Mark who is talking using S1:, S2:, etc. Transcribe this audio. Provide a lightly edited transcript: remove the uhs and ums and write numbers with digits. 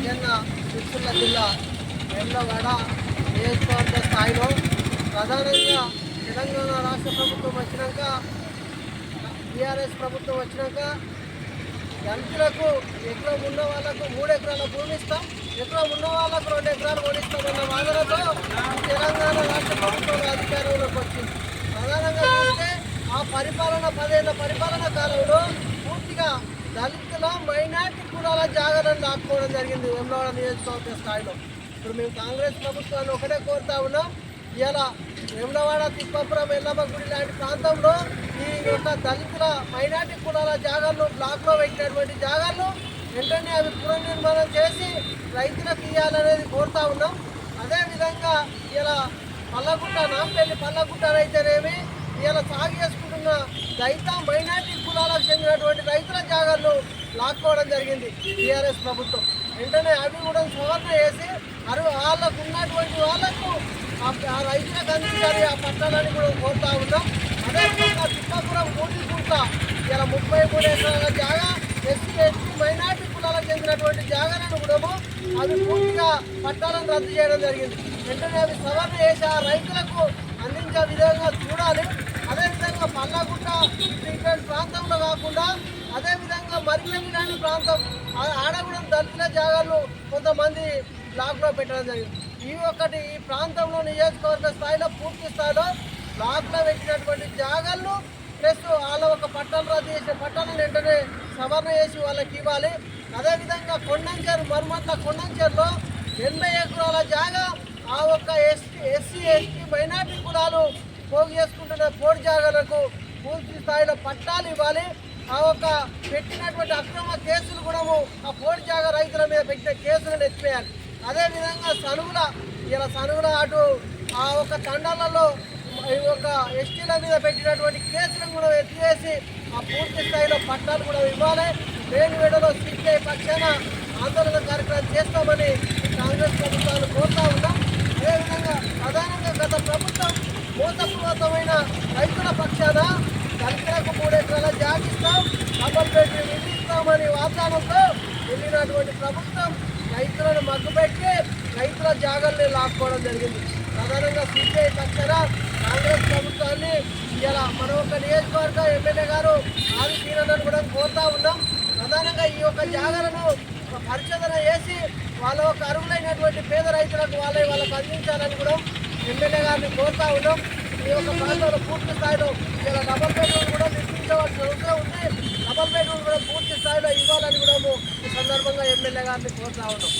S1: నిజంగా సిరిసిల్ల జిల్లా వేములవాడ నియోజకవర్గ స్థాయిలో ప్రధానంగా తెలంగాణ రాష్ట్ర ప్రభుత్వం వచ్చినాక, టీఆర్ఎస్ ప్రభుత్వం వచ్చినాక దళితులకు ఎకరం ఉన్న వాళ్ళకు 3 ఎకరాల భూమి ఇస్తాం, ఎకరం ఉన్న వాళ్ళకు 2 ఎకరాలు కొనిస్తామన్న వాదనతో తెలంగాణ రాష్ట్ర ప్రభుత్వం అధికారంలోకి వచ్చింది. ప్రధానంగా చూస్తే ఆ పరిపాలన 10 ఏళ్ల పరిపాలన కాలంలో పూర్తిగా దళితుల మైనార్టీ కులాల జాగాలను లాక్కోవడం జరిగింది వేములవాడ నియోజకవర్గ స్థాయిలో. ఇప్పుడు మేము కాంగ్రెస్ ప్రభుత్వాన్ని ఒకటే కోరుతా ఉన్నాం, ఇలా వేములవాడ, తిప్పాపురం, ఎల్లమ్మ గుడి లాంటి ప్రాంతంలో ఈ యొక్క దళితుల మైనార్టీ కులాల జాగాలను బ్లాక్లో పెట్టినటువంటి జాగాలను వెంటనే అవి పునర్నిర్మాణం చేసి రైతులకు ఇవ్వాలనేది కోరుతా ఉన్నాం. అదేవిధంగా ఇలా పల్లగుట్ట, నాంపల్లి పల్లగుట్ట అయితేనేమి ఇలా సాగు చేసుకుంటున్న రైత మైనార్టీ కులాలకు చెందినటువంటి రైతుల జాగాలను లాక్కోవడం జరిగింది టీఆర్ఎస్ ప్రభుత్వం. వెంటనే అవి కూడా సవరణ చేసి వాళ్ళకు ఉన్నటువంటి వాళ్ళకు ఆ రైతులకు అందించాలి ఆ పట్టాలని కూడా కోరుతా ఉన్నాం. అదేవిధంగా తిప్పాపురం మూర్తికుంట ఇలా 33 ఎకరాల జాగా ఎస్సీ ఎస్టీ మైనార్టీ కులాలకు చెందినటువంటి జాగాలను కూడా అవి పూర్తిగా పట్టాలను రద్దు చేయడం జరిగింది. వెంటనే అవి సవరణ చేసి ఆ రైతులకు అందించే విధంగా చూడాలి. అదేవిధంగా పల్లగుట్ట ఇటువంటి ప్రాంతంలో కాకుండా అదేవిధంగా మరిపెల్లి లాంటి ప్రాంతం ఆడగూడెం దళితుల జాగాలను కొంతమంది బ్లాక్లో పెట్టడం జరిగింది. ఈ ప్రాంతంలో నియోజకవర్గ స్థాయిలో పూర్తి స్థాయిలో బ్లాక్లో పెట్టినటువంటి జాగాలను ప్లస్ వాళ్ళ ఒక పట్టాలు రద్దు చేసే పట్టాలను వెంటనే సవరణ చేసి వాళ్ళకి ఇవ్వాలి. అదేవిధంగా కొండంచేరు మరుమట్ల కొండంచేరులో 80 ఎకరాల జాగా ఆ ఒక్క ఎస్సీ ఎస్టీ మైనార్టీ కులాలు పోగు చేసుకుంటున్న పోటీ జాగాలకు పూర్తి స్థాయిలో పట్టాలు ఇవ్వాలి. ఆ ఒక్క పెట్టినటువంటి అక్రమ కేసులు కూడా ఆ పోటీ జాగా రైతుల మీద పెట్టిన కేసులను ఎత్తివేయాలి. అదేవిధంగా సనుగుల అటు ఆ ఒక్క తండాలలో ఈ యొక్క ఎస్టీల మీద పెట్టినటువంటి కేసులను కూడా ఎత్తివేసి ఆ పూర్తి స్థాయిలో పట్టాలు కూడా ఇవ్వాలి. వేణువేడలో సిపిఐ పక్షాన ఆందోళన కార్యక్రమం చేస్తామని కాంగ్రెస్ ప్రభుత్వాన్ని కోరుతా ఉన్నాం. అదేవిధంగా ప్రధానంగా గత ప్రభుత్వం మోసపూరితమైన రైతుల పక్షాన దళితులకు 3 ఎకరాల జాగిస్తాం, డబల్ బెడ్రూమ్ ఇస్తామని వాగ్దానంతో వెళ్ళినటువంటి ప్రభుత్వం రైతులను మగ్గుపెట్టి రైతుల జాగాల్ని లాక్కోవడం జరిగింది. ప్రధానంగా సిపిఐ పక్షాన కాంగ్రెస్ ప్రభుత్వాన్ని ఇలా మన ఒక నియోజకవర్గ ఎమ్మెల్యే గారు ఆది తీరని కూడా కోరుతా ఉన్నాం. ప్రధానంగా ఈ యొక్క జాగాలను పరిశోధన చేసి వాళ్ళ ఒక అర్హులైనటువంటి పేద రైతులకు వాళ్ళకు అందించాలని కూడా ఎమ్మెల్యే గారిని కోరుతా ఉన్నాం. ఈ యొక్క ప్రాంతంలో పూర్తి స్థాయిలో ఇలా డబల్ బెడ్రూమ్ కూడా నిర్మించవలసిన అవసరం ఉంది. డబల్ బెడ్రూమ్ కూడా పూర్తి స్థాయిలో ఇవ్వాలని కూడా ఈ సందర్భంగా ఎమ్మెల్యే గారిని కోరుతా ఉన్నాం.